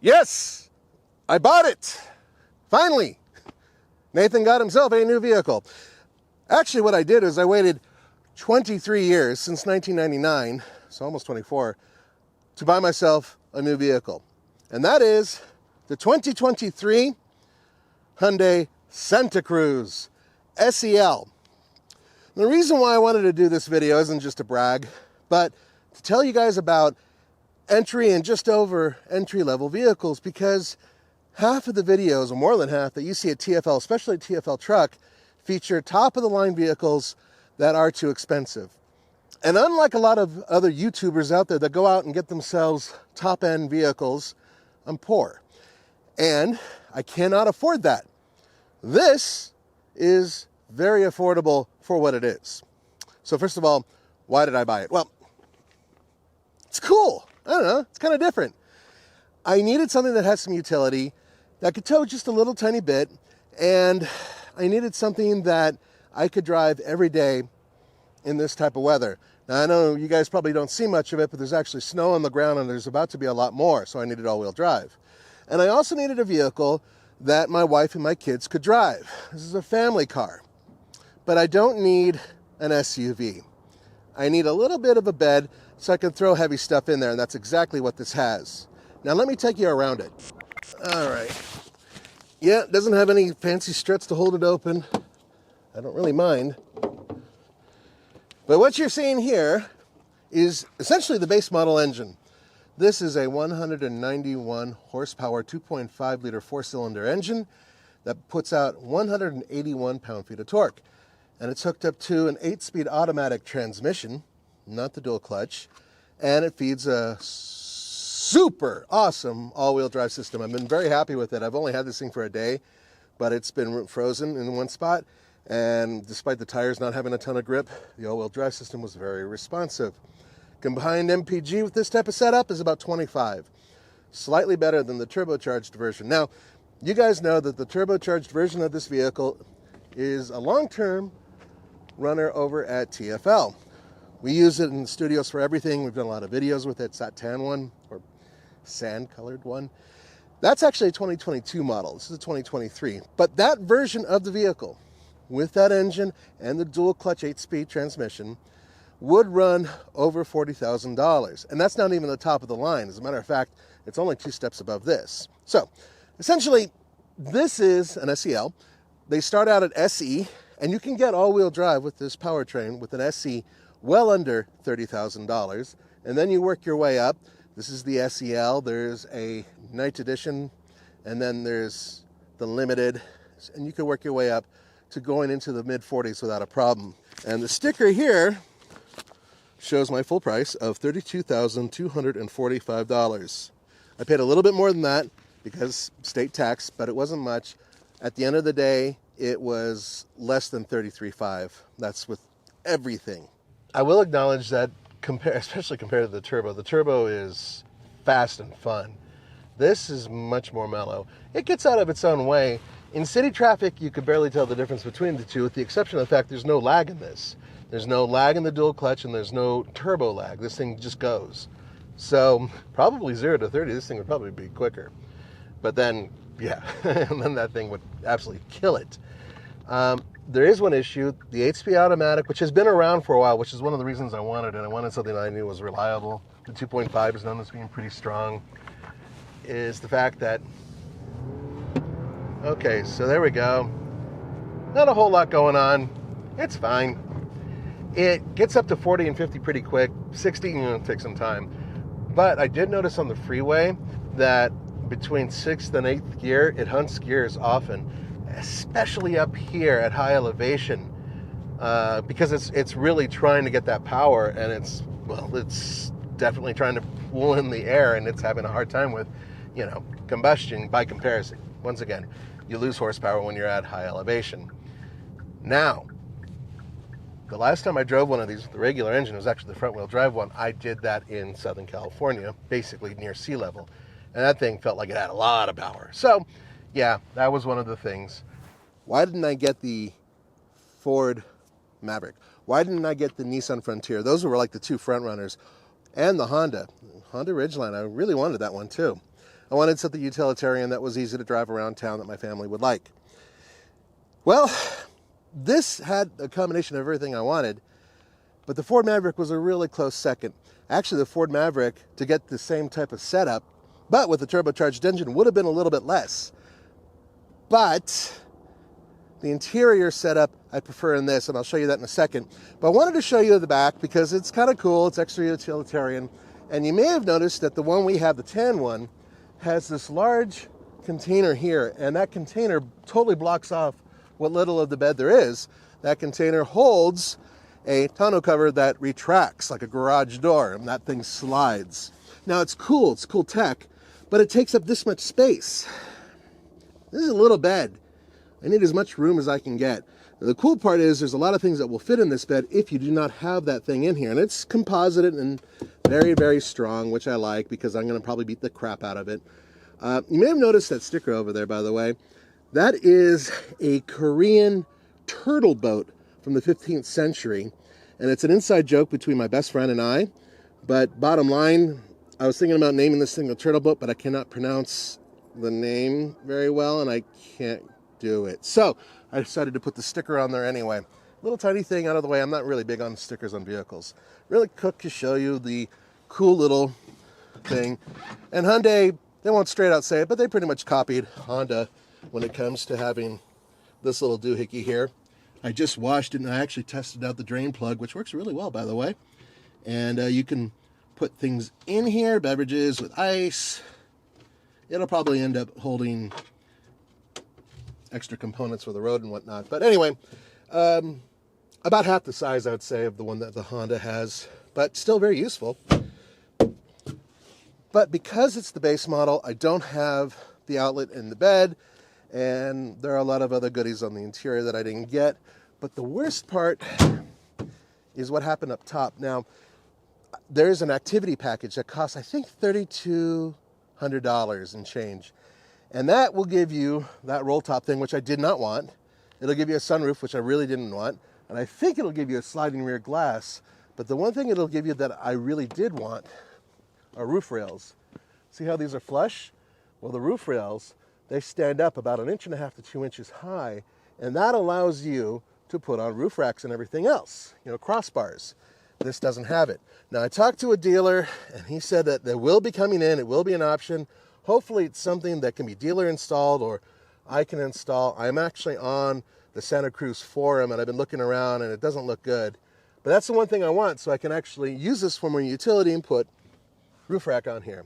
Yes, I bought it. Finally, Nathan got himself a new vehicle. Actually, what I did is I waited 23 years since 1999, so almost 24, to buy myself a new vehicle. And that is the 2023 Hyundai Santa Cruz SEL. The reason why I wanted to do this video isn't just to brag, but to tell you guys about entry and just over entry-level vehicles, because half of the videos, or more than half, that you see at TFL, especially at TFL Truck, feature top-of-the-line vehicles that are too expensive. And unlike a lot of other YouTubers out there that go out and get themselves top-end vehicles, I'm poor. And I cannot afford that. This is very affordable for what it is. So first of all, why did I buy it? Well, it's cool. I don't know, it's kind of different. I needed something that has some utility, that could tow just a little tiny bit, and I needed something that I could drive every day in this type of weather. Now I know you guys probably don't see much of it, but there's actually snow on the ground and there's about to be a lot more, so I needed all-wheel drive. And I also needed a vehicle that my wife and my kids could drive. This is a family car. But I don't need an SUV. I need a little bit of a bed so I can throw heavy stuff in there, and that's exactly what this has. Now let me take you around it. All right. Yeah, it doesn't have any fancy struts to hold it open. I don't really mind. But what you're seeing here is essentially the base model engine. This is a 191 horsepower, 2.5 liter four-cylinder engine that puts out 181 pound-feet of torque. And it's hooked up to an 8-speed automatic transmission, not the dual clutch, and it feeds a super awesome all-wheel drive system. I've been very happy with it. I've only had this thing for a day, but it's been frozen in one spot, and despite the tires not having a ton of grip, the all-wheel drive system was very responsive. Combined MPG with this type of setup is about 25, slightly better than the turbocharged version. Now, you guys know that the turbocharged version of this vehicle is a long-term runner over at TFL. We use it in the studios for everything. We've done a lot of videos with it. It's that tan one, or sand-colored one. That's actually a 2022 model. This is a 2023. But that version of the vehicle, with that engine and the dual clutch 8-speed transmission, would run over $40,000. And that's not even the top of the line. As a matter of fact, it's only 2 steps above this. So, essentially, this is an SEL. They start out at SE, and you can get all-wheel drive with this powertrain with an SE well under $30,000. And then you work your way up. This is the SEL. There's a Night Edition, and then there's the Limited. And you can work your way up to going into the mid-40s without a problem. And the sticker here shows my full price of $32,245. I paid a little bit more than that because state tax, but it wasn't much. At the end of the day, it was less than $33,500. That's with everything. I will acknowledge that, especially compared to the turbo is fast and fun. This is much more mellow. It gets out of its own way. In city traffic, you could barely tell the difference between the two, with the exception of the fact there's no lag in this. There's no lag in the dual clutch, and there's no turbo lag. This thing just goes. So probably 0 to 30, this thing would probably be quicker. But then, yeah, and then that thing would absolutely kill it. There is one issue. The 8-speed automatic, which has been around for a while, which is one of the reasons I wanted it. I wanted something that I knew was reliable. The 2.5 is known as being pretty strong. Is the fact that, okay, so there we go. Not a whole lot going on. It's fine. It gets up to 40 and 50 pretty quick. 60, take some time. But I did notice on the freeway that between 6th and 8th gear, it hunts gears often, especially up here at high elevation, because it's really trying to get that power, and it's definitely trying to pull in the air, and it's having a hard time with, combustion by comparison. Once again, you lose horsepower when you're at high elevation. Now, the last time I drove one of these with the regular engine, it was actually the front-wheel drive one. I did that in Southern California, basically near sea level. And that thing felt like it had a lot of power. So, yeah, that was one of the things. Why didn't I get the Ford Maverick? Why didn't I get the Nissan Frontier? Those were like the two front runners. And the Honda Ridgeline. I really wanted that one too. I wanted something utilitarian that was easy to drive around town that my family would like. Well, this had a combination of everything I wanted, but the Ford Maverick was a really close second. Actually, the Ford Maverick, to get the same type of setup, but with a turbocharged engine, would have been a little bit less. But the interior setup I prefer in this, and I'll show you that in a second. But I wanted to show you the back because it's kind of cool. It's extra utilitarian. And you may have noticed that the one we have, the tan one, has this large container here, and that container totally blocks off what little of the bed there is. That container holds a tonneau cover that retracts like a garage door, and that thing slides. Now it's cool tech, but it takes up this much space. This is a little bed. I need as much room as I can get. Now, the cool part is there's a lot of things that will fit in this bed if you do not have that thing in here. And it's composited and very, very strong, which I like because I'm going to probably beat the crap out of it. You may have noticed that sticker over there, by the way. That is a Korean turtle boat from the 15th century. And it's an inside joke between my best friend and I. But bottom line, I was thinking about naming this thing a turtle boat, but I cannot pronounce the name very well, and I can't do it. So I decided to put the sticker on there anyway. Little tiny thing out of the way. I'm not really big on stickers on vehicles. Really quick to show you the cool little thing. And Hyundai, they won't straight out say it, but they pretty much copied Honda when it comes to having this little doohickey here. I just washed it, and I actually tested out the drain plug, which works really well, by the way. And you can put things in here, beverages with ice. It'll probably end up holding extra components for the road and whatnot. But anyway, about half the size, I would say, of the one that the Honda has, but still very useful. But because it's the base model, I don't have the outlet in the bed, and there are a lot of other goodies on the interior that I didn't get. But the worst part is what happened up top. Now, there's an activity package that costs, I think, $3,200 and change. And that will give you that roll top thing, which I did not want. It'll give you a sunroof, which I really didn't want. And I think it'll give you a sliding rear glass. But the one thing it'll give you that I really did want are roof rails. See how these are flush? Well, the roof rails, they stand up about 1.5 inches to 2 inches high. And that allows you to put on roof racks and everything else, crossbars. This doesn't have it. Now, I talked to a dealer, and he said that they will be coming in. It will be an option. Hopefully, it's something that can be dealer installed or I can install. I'm actually on the Santa Cruz forum, and I've been looking around, and it doesn't look good. But that's the one thing I want, so I can actually use this for my utility and put roof rack on here.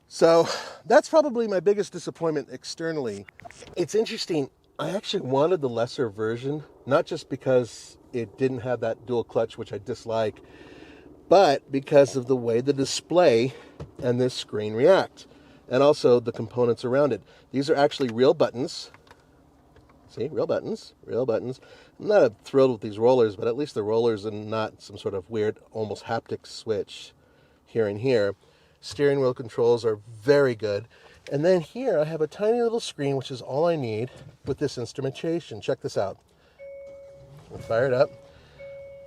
So that's probably my biggest disappointment externally. It's interesting. I actually wanted the lesser version, not just because it didn't have that dual clutch, which I dislike, but because of the way the display and this screen react, and also the components around it. These are actually real buttons. See, real buttons, real buttons. I'm not thrilled with these rollers, but at least the rollers and not some sort of weird, almost haptic switch here and here. Steering wheel controls are very good. And then here I have a tiny little screen, which is all I need with this instrumentation. Check this out. I'll fire it up.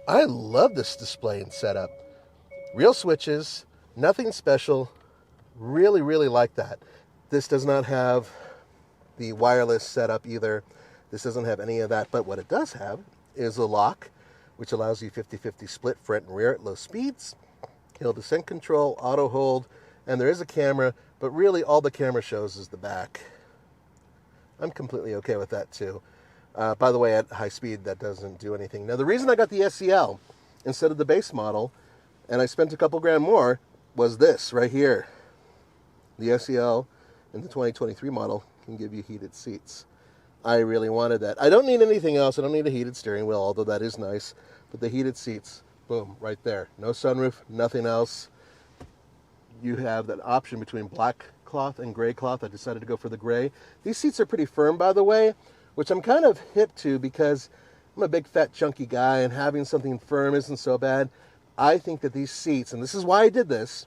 I love this display and setup. Real switches, nothing special. Really, really like that. This does not have the wireless setup either. This doesn't have any of that. But what it does have is a lock, which allows you 50-50 split front and rear at low speeds. Hill descent control, auto hold, and there is a camera, but really all the camera shows is the back. I'm completely okay with that too. By the way, at high speed, that doesn't do anything. Now, the reason I got the SEL instead of the base model, and I spent a couple grand more, was this right here. The SEL in the 2023 model can give you heated seats. I really wanted that. I don't need anything else. I don't need a heated steering wheel, although that is nice. But the heated seats, boom, right there. No sunroof, nothing else. You have that option between black cloth and gray cloth. I decided to go for the gray. These seats are pretty firm, by the way, which I'm kind of hip to because I'm a big, fat, chunky guy, and having something firm isn't so bad. I think that these seats, and this is why I did this,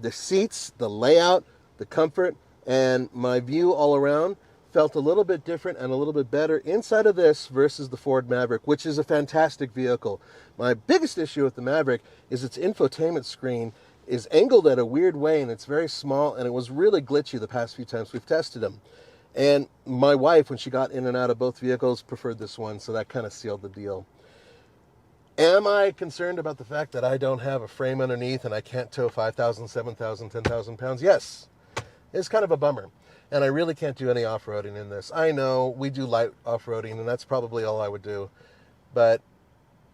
the seats, the layout, the comfort, and my view all around felt a little bit different and a little bit better inside of this versus the Ford Maverick, which is a fantastic vehicle. My biggest issue with the Maverick is its infotainment screen is angled at a weird way, and it's very small, and it was really glitchy the past few times we've tested them. And my wife, when she got in and out of both vehicles, preferred this one, so that kind of sealed the deal. Am I concerned about the fact that I don't have a frame underneath and I can't tow 5,000, 7,000, 10,000 pounds? Yes. It's kind of a bummer. And I really can't do any off-roading in this. I know we do light off-roading, and that's probably all I would do. But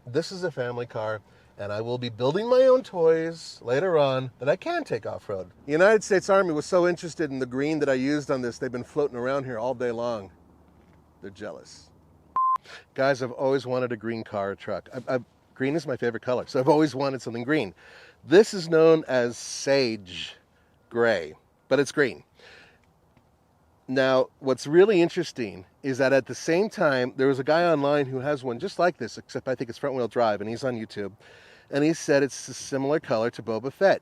this is a family car, and I will be building my own toys later on that I can take off-road. The United States Army was so interested in the green that I used on this, they've been floating around here all day long. They're jealous. Guys, I've always wanted a green car or truck. Green is my favorite color, so I've always wanted something green. This is known as sage gray, but it's green. Now, what's really interesting is that at the same time, there was a guy online who has one just like this, except I think it's front-wheel drive, and he's on YouTube, and he said it's a similar color to Boba Fett.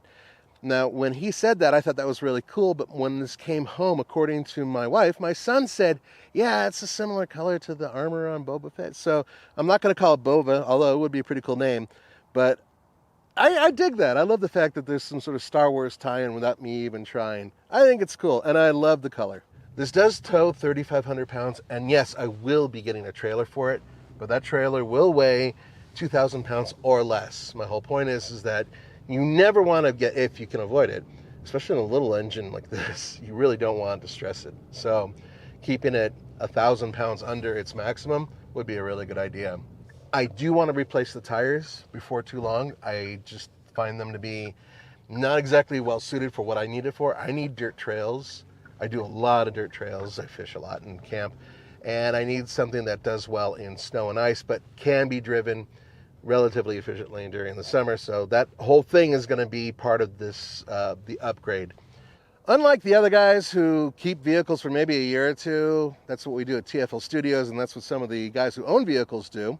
Now, when he said that, I thought that was really cool, but when this came home, according to my wife, my son said, yeah, it's a similar color to the armor on Boba Fett. So I'm not going to call it Boba, although it would be a pretty cool name. But I dig that. I love the fact that there's some sort of Star Wars tie-in without me even trying. I think it's cool, and I love the color. This does tow 3,500 pounds, and yes, I will be getting a trailer for it, but that trailer will weigh 2,000 pounds or less. My whole point is that you never want to get, if you can avoid it, especially in a little engine like this, you really don't want to stress it. So keeping it 1,000 pounds under its maximum would be a really good idea. I do want to replace the tires before too long. I just find them to be not exactly well suited for what I need it for. I need dirt trails. I do a lot of dirt trails. I fish a lot and camp. And I need something that does well in snow and ice, but can be driven relatively efficiently during the summer. So that whole thing is going to be part of this, the upgrade. Unlike the other guys who keep vehicles for maybe a year or two, that's what we do at TFL Studios, and that's what some of the guys who own vehicles do.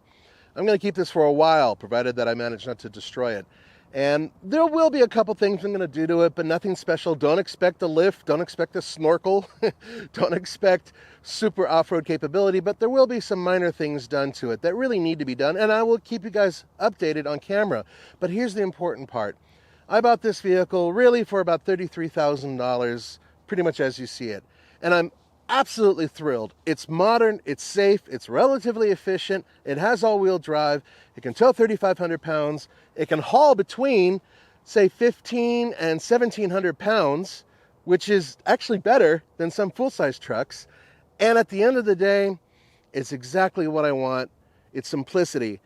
I'm going to keep this for a while, provided that I manage not to destroy it. And there will be a couple things I'm going to do to it, but nothing special. Don't expect a lift. Don't expect a snorkel. Don't expect super off-road capability, but there will be some minor things done to it that really need to be done, and I will keep you guys updated on camera. But here's the important part. I bought this vehicle really for about $33,000, pretty much as you see it. And I'm absolutely thrilled. It's modern, it's safe, it's relatively efficient, it has all-wheel drive, it can tow 3,500 pounds, it can haul between, say, 1,500 and 1,700 pounds, which is actually better than some full-size trucks. And at the end of the day, it's exactly what I want. It's simplicity.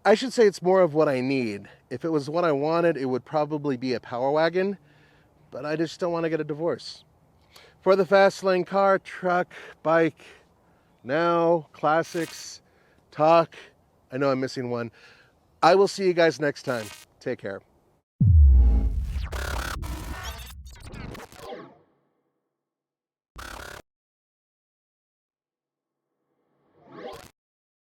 I should say it's more of what I need. If it was what I wanted, it would probably be a Power Wagon, but I just don't want to get a divorce. For the fast lane car, truck, bike, now, classics, talk, I know I'm missing one. I will see you guys next time. Take care.